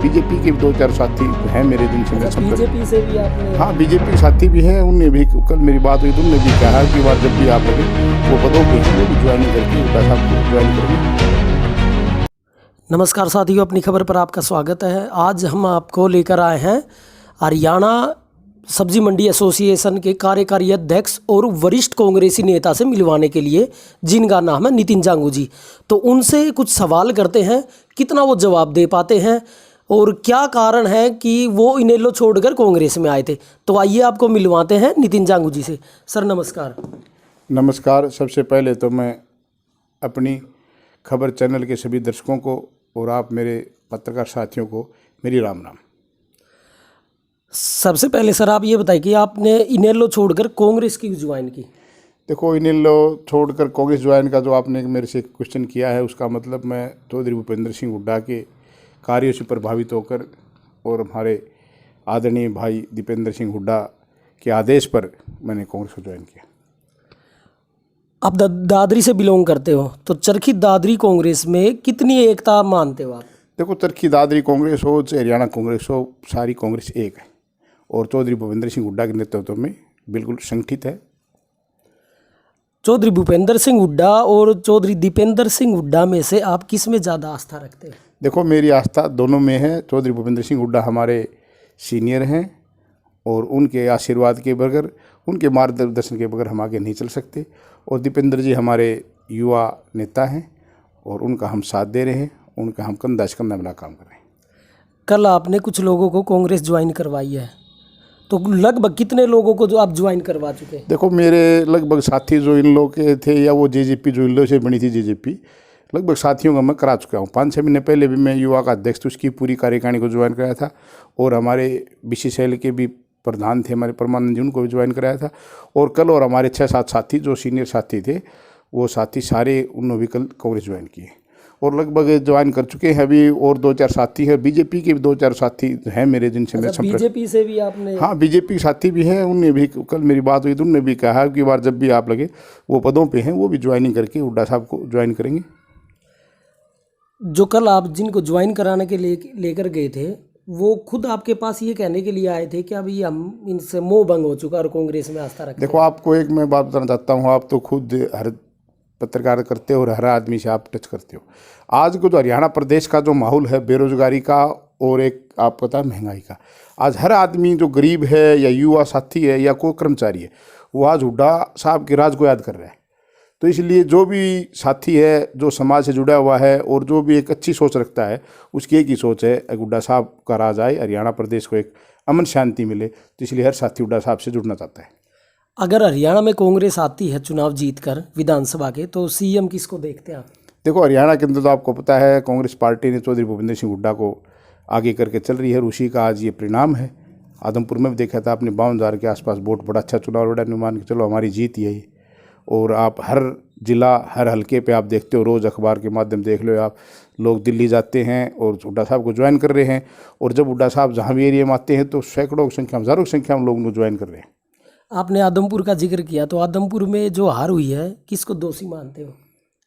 BJP के भी 2-4 साथी हैं मेरे, जिनसे मैं संपर्क। बीजेपी से भी आपने? हाँ, बीजेपी के साथी भी हैं, उनने भी कल मेरी बात हुई तो उनने भी कहा कि बार जब भी आप लगे वो पदों पे हैं वो भी ज्वाइनिंग करके हुड्डा साहब को ज्वाइन करेंगे। नमस्कार साथियों, अपनी खबर पर आपका स्वागत है। आज हम आपको लेकर आए हैं हरियाणा सब्जी मंडी एसोसिएशन के कार्यकारी अध्यक्ष और वरिष्ठ कांग्रेसी नेता से मिलवाने के लिए, जिनका नाम है नितिन जांगू जी। तो उनसे कुछ सवाल करते हैं, कितना वो जवाब दे पाते हैं और क्या कारण है कि वो इनेलो छोड़कर कांग्रेस में आए थे। तो आइए आपको मिलवाते हैं नितिन जांगू जी से। सर नमस्कार। नमस्कार। सबसे पहले तो मैं अपनी खबर चैनल के सभी दर्शकों को और आप मेरे पत्रकार साथियों को मेरी राम राम। सबसे पहले सर आप ये बताइए कि आपने इनेलो छोड़कर कांग्रेस क्यों ज्वाइन की? देखो, इनेलो छोड़कर कांग्रेस ज्वाइन का जो आपने मेरे से क्वेश्चन किया है, उसका मतलब मैं चौधरी भूपेंद्र सिंह हुड्डा के कार्यों से प्रभावित होकर और हमारे आदरणीय भाई दीपेंद्र सिंह हुड्डा के आदेश पर मैंने कांग्रेस को ज्वाइन किया। आप दादरी से बिलोंग करते हो, तो चरखी दादरी कांग्रेस में कितनी एकता मानते हो आप? देखो, चरखी दादरी कांग्रेस हो चाहे हरियाणा कांग्रेस हो, सारी कांग्रेस एक है और चौधरी भूपेंद्र सिंह हुड्डा के नेतृत्व में बिल्कुल संगठित है। चौधरी भूपेंद्र सिंह हुड्डा और चौधरी दीपेंद्र सिंह हुड्डा में से आप किस में ज़्यादा आस्था रखते हैं? देखो, मेरी आस्था दोनों में है। चौधरी भूपेंद्र सिंह हुड्डा हमारे सीनियर हैं और उनके आशीर्वाद के बगैर, उनके मार्गदर्शन के बगैर हम आगे नहीं चल सकते। और दीपेंद्र जी हमारे युवा नेता हैं और उनका हम साथ दे रहे हैं, उनका हम कंधा से कंधा मिला काम कर रहे हैं। कल आपने कुछ लोगों को कांग्रेस ज्वाइन करवाई है, तो लगभग कितने लोगों को जो आप ज्वाइन करवा चुके हैं? देखो, मेरे लगभग साथी जो इन लोग के थे या वो जेजेपी जो इन लोगों से बनी थी जेजेपी, लगभग साथियों का मैं करा चुका हूँ। 5-6 महीने पहले भी मैं युवा का अध्यक्ष था, उसकी पूरी कार्यकारिणी को ज्वाइन कराया था। और हमारे BCCL के भी प्रधान थे हमारे परमानंद जी, उनको भी ज्वाइन कराया था। और कल और हमारे 6-7 साथी जो सीनियर साथी थे, वो साथी सारे उन्होंने भी कल कांग्रेस ज्वाइन किए और लगभग ज्वाइन कर चुके हैं अभी। और 2-4 साथी हैं, बीजेपी के भी 2-4 साथी हैं मेरे, जिनसे मैं संपर्क। बीजेपी से भी आपने? हाँ, बीजेपी के साथी भी हैं, उनने भी कल मेरी बात हुई तो उनने भी कहा कि बार जब भी आप लगे वो पदों पे हैं वो भी ज्वाइनिंग करके हुड्डा साहब को ज्वाइन करेंगे। जो कल आप जिनको ज्वाइन कराने के लिए लेकर गए थे, वो खुद आपके पास ये कहने के लिए आए थे कि अभी हम इनसे मोह भंग हो चुका और कांग्रेस में आस्था रखते हैं? देखो, आपको एक मैं बात बताना चाहता हूँ। आप तो खुद हर पत्रकार करते हो और हर आदमी से आप टच करते हो। आज को जो हरियाणा प्रदेश का जो माहौल है बेरोजगारी का और एक आप पता है महंगाई का, आज हर आदमी जो गरीब है या युवा साथी है या कोई कर्मचारी है, वो आज हुड्डा साहब के राज को याद कर रहा है। तो इसलिए जो भी साथी है जो समाज से जुड़ा हुआ है और जो भी एक अच्छी सोच रखता है, उसकी एक ही सोच है हुड्डा साहब का राज आए, हरियाणा प्रदेश को एक अमन शांति मिले। तो इसलिए हर साथी हुड्डा साहब से जुड़ना चाहता है। अगर हरियाणा में कांग्रेस आती है चुनाव जीतकर विधानसभा के, तो CM किसको देखते हैं आप? देखो, हरियाणा के अंदर तो आपको पता है कांग्रेस पार्टी ने चौधरी भूपेंद्र सिंह हुड्डा को आगे करके चल रही है और उसी का आज ये परिणाम है। आदमपुर में भी देखा था आपने, 52,000 के आसपास वोट, बड़ा अच्छा चुनाव लड़ा, मान के चलो हमारी जीत यही। और आप हर जिला हर हलके पे आप देखते हो, रोज़ अखबार के माध्यम देख लो आप, लोग दिल्ली जाते हैं और हुड्डा साहब को ज्वाइन कर रहे हैं। और जब हुड्डा साहब जहाँ भी एरिया में आते हैं तो सैकड़ों की संख्या, हज़ारों की संख्या में लोग उनको ज्वाइन कर रहे हैं। आपने आदमपुर का जिक्र किया, तो आदमपुर में जो हार हुई है किसको दोषी मानते हो?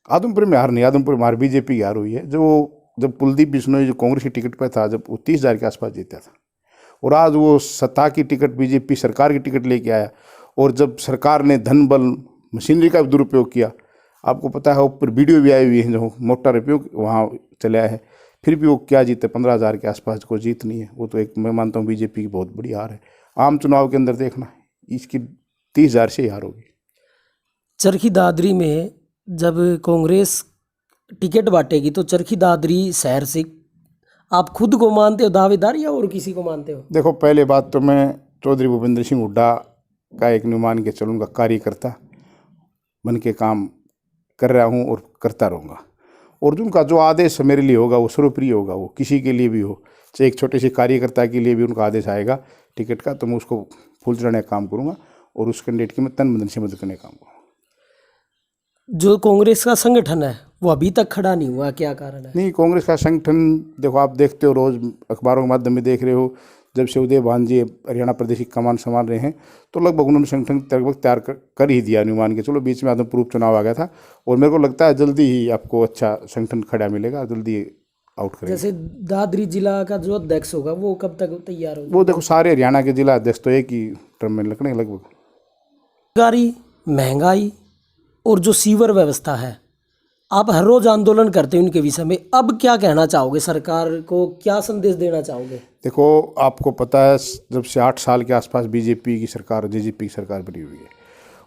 आदमपुर में हार नहीं, आदमपुर में हार बीजेपी की हार हुई है। जब कुलदीप बिश्नोई जो कांग्रेस की टिकट पर था, जब वो 30,000 के आसपास जीता था और आज वो सत्ता की टिकट, बीजेपी सरकार की टिकट लेके आया। और जब सरकार ने धन बल मशीनरी का दुरुपयोग किया, आपको पता है ऊपर वीडियो भी आई हुई है, जो मोटा उपयोग वहाँ चला है, फिर भी वो क्या जीते, 15,000 के आसपास को जीत नहीं है। वो तो एक मैं मानता हूँ बीजेपी की बहुत बड़ी हार है। आम चुनाव के अंदर देखना, इसकी 30,000 से ही हार होगी। चरखी दादरी में जब कांग्रेस टिकट बांटेगी तो चरखी दादरी शहर से आप खुद को मानते हो दावेदार या और किसी को मानते हो? देखो, पहले बात तो मैं चौधरी भूपेंद्र सिंह हुड्डा का एक मान के चलूँ का कार्यकर्ता बन के काम कर रहा हूँ और करता रहूँगा। और उनका जो आदेश मेरे लिए होगा वो सर्वप्रिय होगा, वो किसी के लिए भी हो, चाहे एक छोटे से कार्यकर्ता के लिए भी उनका आदेश आएगा टिकट का, तो मैं उसको फूल चढ़ाने का काम करूँगा और उस कैंडिडेट की मैं तन मन से मदद करने का काम करूँगा। जो कांग्रेस का संगठन है वो अभी तक खड़ा नहीं हुआ, क्या कारण है? नहीं, कांग्रेस का संगठन देखो, आप देखते हो रोज़ अखबारों के माध्यम में देख रहे हो, जब से उदय भान जी हरियाणा प्रदेश की कमान संभाल रहे हैं तो लगभग उन्होंने संगठन लगभग तैयार कर ही दिया, अनुमान के चलो। बीच में आदमपुर चुनाव आ गया था और मेरे को लगता है जल्दी ही आपको अच्छा संगठन खड़ा मिलेगा, जल्दी आउट करेंगे। जैसे दादरी जिला का जो अध्यक्ष होगा वो कब तक तैयार होगा? वो देखो सारे हरियाणा के जिला अध्यक्ष तो एक ही टर्म में लगने लगभग। बेरोजगारी, महंगाई और जो सीवर व्यवस्था है, आप हर रोज आंदोलन करते हैं उनके विषय में, अब क्या कहना चाहोगे? सरकार को क्या संदेश देना चाहोगे? देखो आपको पता है जब से 8 साल के आसपास बीजेपी की सरकार जेजेपी की सरकार बनी हुई है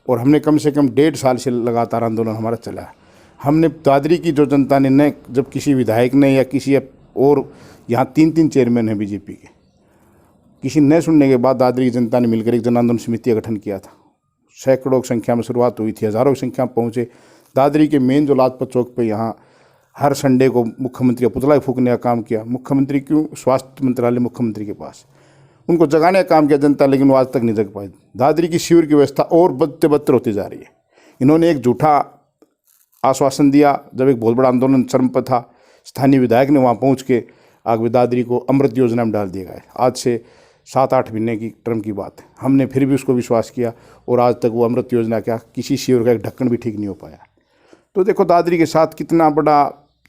और हमने कम से कम 1.5 साल से लगातार आंदोलन हमारा चला है। हमने दादरी की जो जनता ने न जब किसी विधायक ने या किसी और यहाँ 3 चेयरमैन हैं बीजेपी के, किसी न सुनने के बाद दादरी की जनता ने मिलकर एक जन आंदोलन समिति का गठन किया था। सैकड़ों की संख्या में शुरुआत हुई थी, हज़ारों की संख्या में पहुँचे। दादरी के मेन जो लाजपत चौक पे यहाँ हर संडे को मुख्यमंत्री का पुतला फूकने का काम किया। मुख्यमंत्री क्यों? स्वास्थ्य मंत्रालय मुख्यमंत्री के पास, उनको जगाने का काम किया जनता, लेकिन वो आज तक नहीं जग पाई। दादरी की शिविर की व्यवस्था और बदतर होती जा रही है। इन्होंने एक झूठा आश्वासन दिया जब एक बहुत बड़ा आंदोलन चरम पर था, स्थानीय विधायक ने वहाँ पहुँच के आगे दादरी को अमृत योजना में डाल दिया गया। आज से 7-8 महीने की टर्म की बात है, हमने फिर भी उसको विश्वास किया और आज तक वो अमृत योजना क्या, किसी शिविर का एक ढक्कन भी ठीक नहीं हो पाया। तो देखो दादरी के साथ कितना बड़ा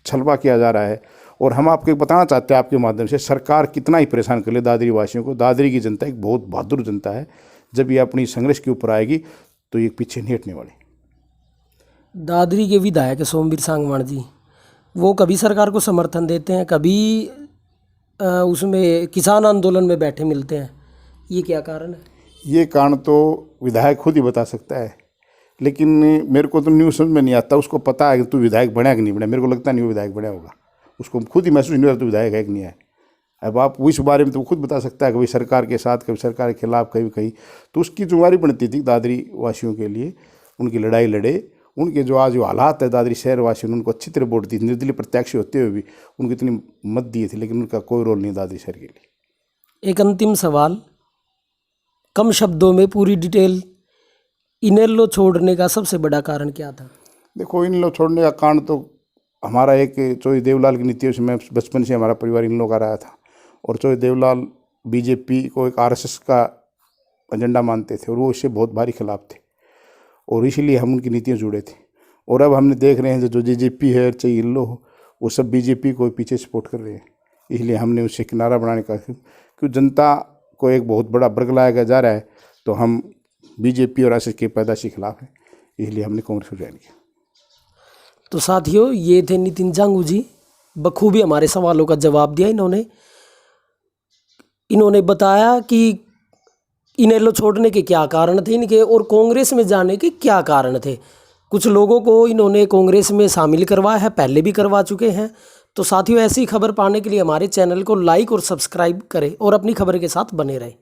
छलवा किया जा रहा है। और हम आपको बताना चाहते हैं आपके माध्यम से, सरकार कितना ही परेशान कर ले दादरी वासियों को। दादरी की जनता एक बहुत बहादुर जनता है, जब ये अपनी संघर्ष के ऊपर आएगी तो ये पीछे नहीं हटने वाली। दादरी के विधायक सोमवीर सांगवान जी, वो कभी सरकार को समर्थन देते हैं, कभी उसमें किसान आंदोलन में बैठे मिलते हैं, ये क्या कारण है? ये कारण तो विधायक खुद ही बता सकता है, लेकिन मेरे को तो न्यूज़ समझ में नहीं आता। उसको पता है कि तू विधायक बना कि नहीं बना, मेरे को लगता नहीं वो विधायक बना होगा। उसको खुद ही महसूस नहीं होता तो विधायक है कि नहीं है। अब आप इस बारे में तो खुद बता सकता है, कभी सरकार के साथ, कभी सरकार के खिलाफ, कभी कहीं। तो उसकी जिम्मेदारी बनती थी दादरी वासियों के लिए, उनकी लड़ाई लड़े। उनके जो आज जो हालात है दादरी शहर वासियों ने उनको अच्छी तरह वोट दी, निर्दलीय प्रत्याशी होते हुए भी उनको इतनी मत दिए थे, लेकिन उनका कोई रोल नहीं दादरी शहर के लिए। एक अंतिम सवाल, कम शब्दों में पूरी डिटेल, इनेलो छोड़ने का सबसे बड़ा कारण क्या था? देखो इनेलो छोड़ने का कारण तो हमारा एक चौधरी देवलाल की नीतियों से, मैं बचपन से हमारा परिवार इनेलो का रहा था और चौधरी देवलाल बीजेपी को एक आरएसएस का एजेंडा मानते थे और वो इससे बहुत भारी खिलाफ थे और इसीलिए हम उनकी नीतियों जुड़े थे। और अब हमने देख रहे हैं जो जेजेपी है चाहे इनेलो हो, वो सब बीजेपी को पीछे सपोर्ट कर रहे हैं। इसलिए हमने उससे किनारा बनाने का, क्योंकि जनता को एक बहुत बड़ा वर्ग लाया जा रहा है, तो हम बीजेपी और आरएसएस के पैदाशी के खिलाफ हैं, इसलिए हमने कांग्रेस को ज्वाइन किया। तो साथियों, ये थे नितिन जांगू जी, बखूबी हमारे सवालों का जवाब दिया इन्होंने बताया कि इनेलो छोड़ने के क्या कारण थे इनके और कांग्रेस में जाने के क्या कारण थे। कुछ लोगों को इन्होंने कांग्रेस में शामिल करवाया है, पहले भी करवा चुके हैं। तो साथियों, ऐसी खबर पाने के लिए हमारे चैनल को लाइक और सब्सक्राइब करें और अपनी खबर के साथ बने रहें।